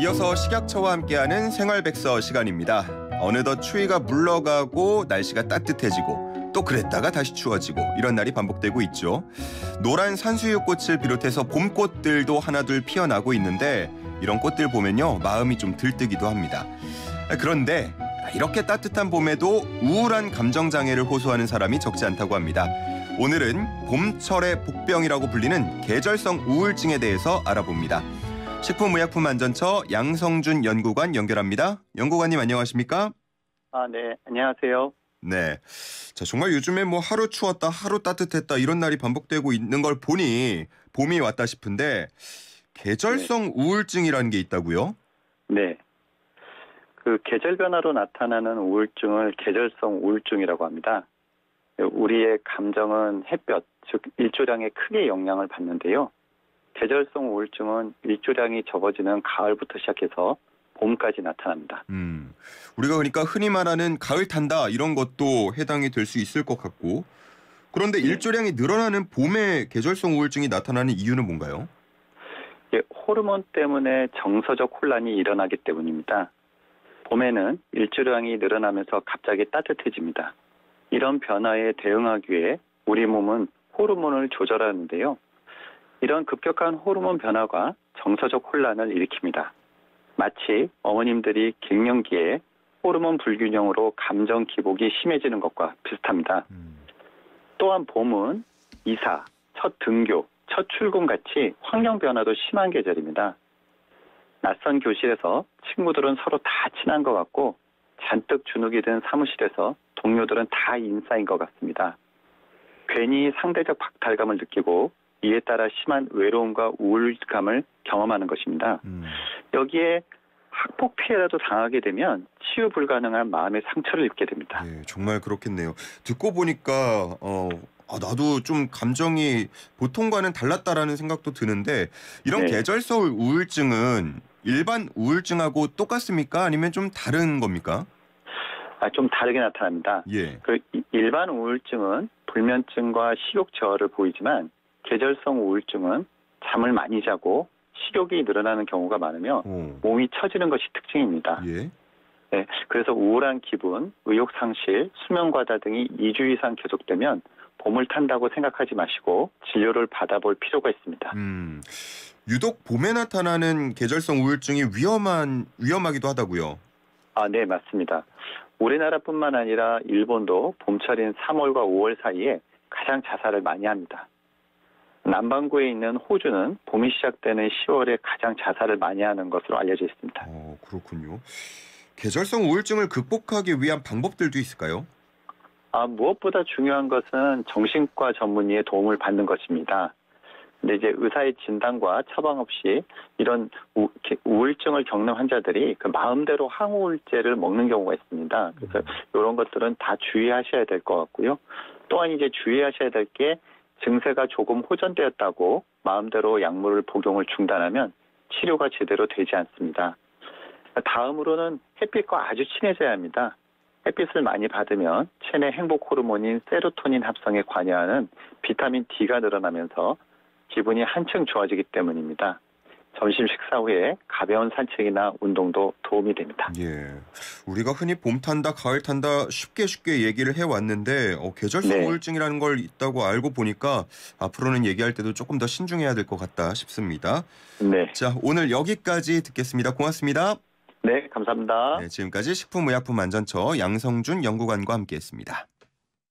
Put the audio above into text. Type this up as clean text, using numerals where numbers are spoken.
이어서 식약처와 함께하는 생활백서 시간입니다. 어느덧 추위가 물러가고 날씨가 따뜻해지고 또 그랬다가 다시 추워지고 이런 날이 반복되고 있죠. 노란 산수유꽃을 비롯해서 봄꽃들도 하나둘 피어나고 있는데 이런 꽃들 보면요 마음이 좀 들뜨기도 합니다. 그런데 이렇게 따뜻한 봄에도 우울한 감정장애를 호소하는 사람이 적지 않다고 합니다. 오늘은 봄철의 복병이라고 불리는 계절성 우울증에 대해서 알아봅니다. 식품의약품안전처 양성준 연구관 연결합니다. 연구관님 안녕하십니까? 네, 안녕하세요. 네, 자 정말 요즘에 하루 추웠다 하루 따뜻했다 이런 날이 반복되고 있는 걸 보니 봄이 왔다 싶은데 계절성 우울증이라는 게 있다고요? 네, 그 계절 변화로 나타나는 우울증을 계절성 우울증이라고 합니다. 우리의 감정은 햇볕, 즉 일조량에 크게 영향을 받는데요. 계절성 우울증은 일조량이 적어지는 가을부터 시작해서 봄까지 나타납니다. 우리가 그러니까 흔히 말하는 가을 탄다 이런 것도 해당이 될 수 있을 것 같고 그런데 일조량이 늘어나는 봄에 계절성 우울증이 나타나는 이유는 뭔가요? 호르몬 때문에 정서적 혼란이 일어나기 때문입니다. 봄에는 일조량이 늘어나면서 갑자기 따뜻해집니다. 이런 변화에 대응하기 위해 우리 몸은 호르몬을 조절하는데요. 이런 급격한 호르몬 변화가 정서적 혼란을 일으킵니다. 마치 어머님들이 갱년기에 호르몬 불균형으로 감정 기복이 심해지는 것과 비슷합니다. 또한 봄은 이사, 첫 등교, 첫 출근 같이 환경 변화도 심한 계절입니다. 낯선 교실에서 친구들은 서로 다 친한 것 같고 잔뜩 주눅이 든 사무실에서 동료들은 다 인싸인 것 같습니다. 괜히 상대적 박탈감을 느끼고 이에 따라 심한 외로움과 우울감을 경험하는 것입니다. 여기에 학폭 피해라도 당하게 되면 치유 불가능한 마음의 상처를 입게 됩니다. 네, 정말 그렇겠네요. 듣고 보니까 나도 좀 감정이 보통과는 달랐다라는 생각도 드는데 이런 계절성 우울증은 일반 우울증하고 똑같습니까? 아니면 좀 다른 겁니까? 좀 다르게 나타납니다. 그 일반 우울증은 불면증과 식욕 저하를 보이지만 계절성 우울증은 잠을 많이 자고 식욕이 늘어나는 경우가 많으며 몸이 처지는 것이 특징입니다. 네, 그래서 우울한 기분, 의욕 상실, 수면 과다 등이 2주 이상 계속되면 봄을 탄다고 생각하지 마시고 진료를 받아볼 필요가 있습니다. 유독 봄에 나타나는 계절성 우울증이 위험하기도 하다고요? 네, 맞습니다. 우리나라뿐만 아니라 일본도 봄철인 3월과 5월 사이에 가장 자살을 많이 합니다. 남반구에 있는 호주는 봄이 시작되는 10월에 가장 자살을 많이 하는 것으로 알려져 있습니다. 그렇군요. 계절성 우울증을 극복하기 위한 방법들도 있을까요? 무엇보다 중요한 것은 정신과 전문의의 도움을 받는 것입니다. 근데 이제 의사의 진단과 처방 없이 이런 우울증을 겪는 환자들이 그 마음대로 항우울제를 먹는 경우가 있습니다. 그래서 이런 것들은 다 주의하셔야 될 것 같고요. 또한 이제 주의하셔야 될 게 증세가 조금 호전되었다고 마음대로 약물을 복용을 중단하면 치료가 제대로 되지 않습니다. 다음으로는 햇빛과 아주 친해져야 합니다. 햇빛을 많이 받으면 체내 행복 호르몬인 세로토닌 합성에 관여하는 비타민 D가 늘어나면서 기분이 한층 좋아지기 때문입니다. 점심 식사 후에 가벼운 산책이나 운동도 도움이 됩니다. 우리가 흔히 봄 탄다, 가을 탄다 쉽게 얘기를 해왔는데 계절성 우울증이라는 걸 있다고 알고 보니까 앞으로는 얘기할 때도 조금 더 신중해야 될 것 같다 싶습니다. 자, 오늘 여기까지 듣겠습니다. 고맙습니다. 네, 감사합니다. 지금까지 식품의약품안전처 양성준 연구관과 함께했습니다.